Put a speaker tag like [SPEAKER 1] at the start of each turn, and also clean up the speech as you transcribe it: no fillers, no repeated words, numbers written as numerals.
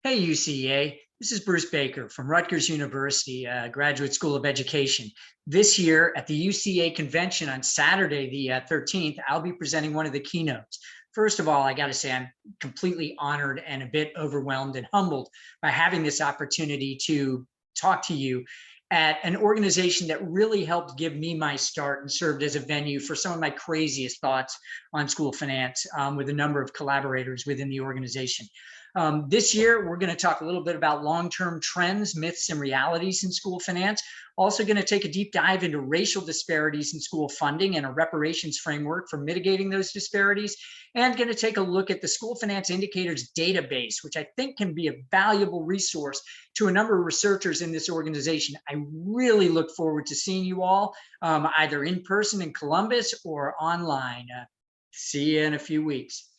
[SPEAKER 1] Hey, UCA. This is Bruce Baker from Rutgers University, Graduate School of Education. This year at the UCA convention on Saturday, the 13th, I'll be presenting one of the keynotes. First of all, I got to say I'm completely honored and a bit overwhelmed and humbled by having this opportunity to talk to you at an organization that really helped give me my start and served as a venue for some of my craziest thoughts on school finance with a number of collaborators within the organization. This year, we're going to talk a little bit about long-term trends, myths, and realities in school finance. Also going to take a deep dive into racial disparities in school funding and a reparations framework for mitigating those disparities. And going to take a look at the School Finance Indicators database, which I think can be a valuable resource to a number of researchers in this organization. I really look forward to seeing you all either in person in Columbus or online. See you in a few weeks.